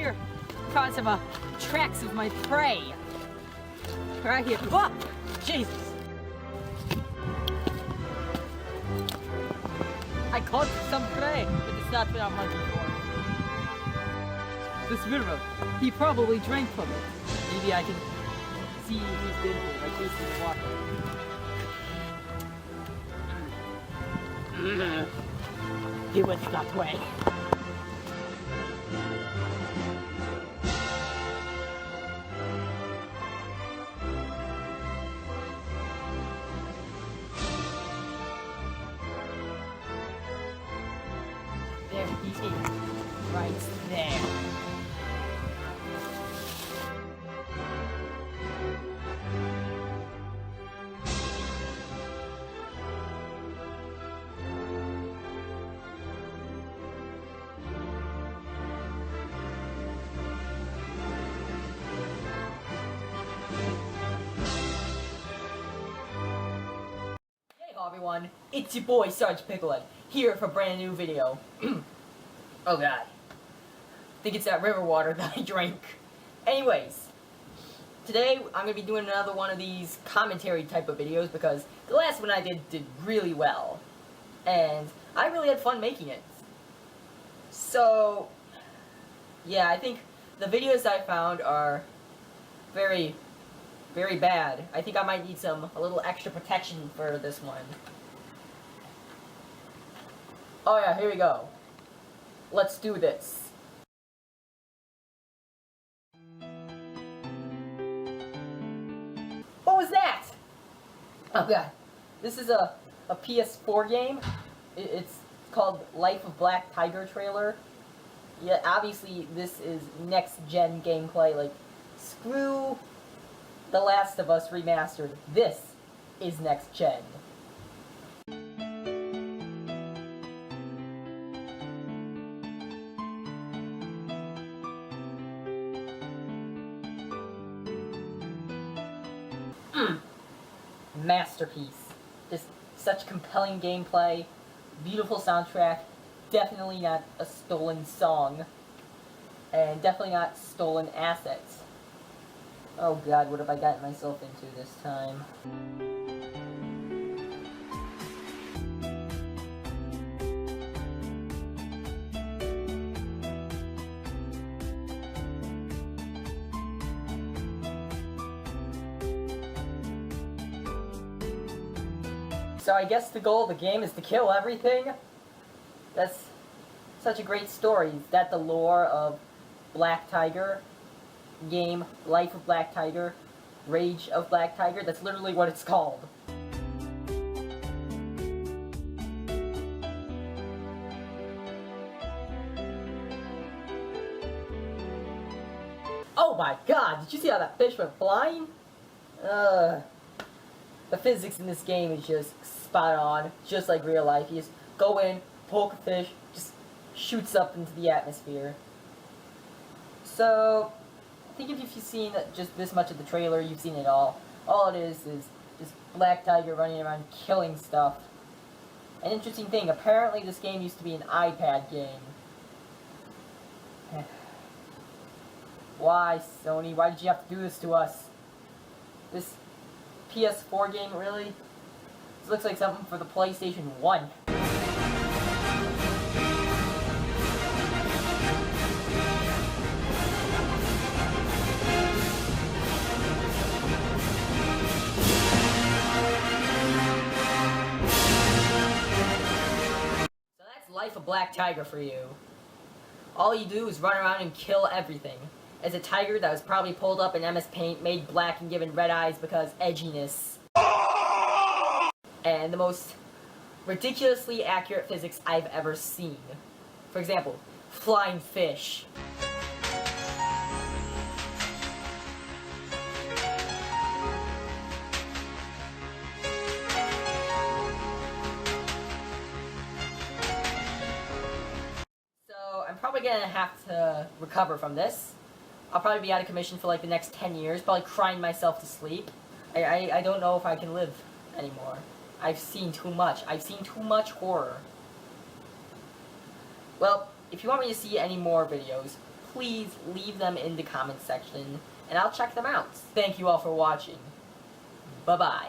here because of tracks of my prey. Right here. Oh, Jesus! I caught some prey, but it's not what I'm hunting for. This river, he probably drank from it. Maybe I can see if he's been here by tasting the water. He went that way. There he is, right there. Everyone, it's your boy Sarge Picklehead here for a brand new video. Oh god, I think it's that river water that I drank. Anyways, today I'm gonna be doing another one of these commentary type of videos because the last one I did really well, and I really had fun making it. So yeah, I think the videos I found are very bad. I think I might need a little extra protection for this one. Oh yeah, here we go. Let's do this. What was that? Oh god. This is a PS4 game. It's called Life of Black Tiger trailer. Yeah, obviously this is next-gen gameplay. Like, screw The Last of Us Remastered. This is next gen. Masterpiece. Just such compelling gameplay, beautiful soundtrack, definitely not a stolen song, and definitely not stolen assets. Oh god, what have I gotten myself into this time? So I guess the goal of the game is to kill everything? That's such a great story. Is that the lore of Black Tiger? Game Life of Black Tiger, Rage of Black Tiger. That's literally what it's called. Oh my god, did you see how that fish went flying? The physics in this game is just spot on, just like real life. You just go in, poke a fish, just shoots up into the atmosphere. So I think if you've seen just this much of the trailer, you've seen it all. All it is just Black Tiger running around killing stuff. An interesting thing, apparently this game used to be an iPad game. Why, Sony? Why did you have to do this to us? This PS4 game, really? This looks like something for the PlayStation 1. Life of Black Tiger for you. All you do is run around and kill everything. As a tiger that was probably pulled up in MS Paint, made black and given red eyes because edginess. And the most ridiculously accurate physics I've ever seen. For example, flying fish. I'm probably gonna have to recover from this. I'll probably be out of commission for like the next 10 years, probably crying myself to sleep. I don't know if I can live anymore. I've seen too much. I've seen too much horror. Well, if you want me to see any more videos, please leave them in the comment section, and I'll check them out. Thank you all for watching. Bye-bye.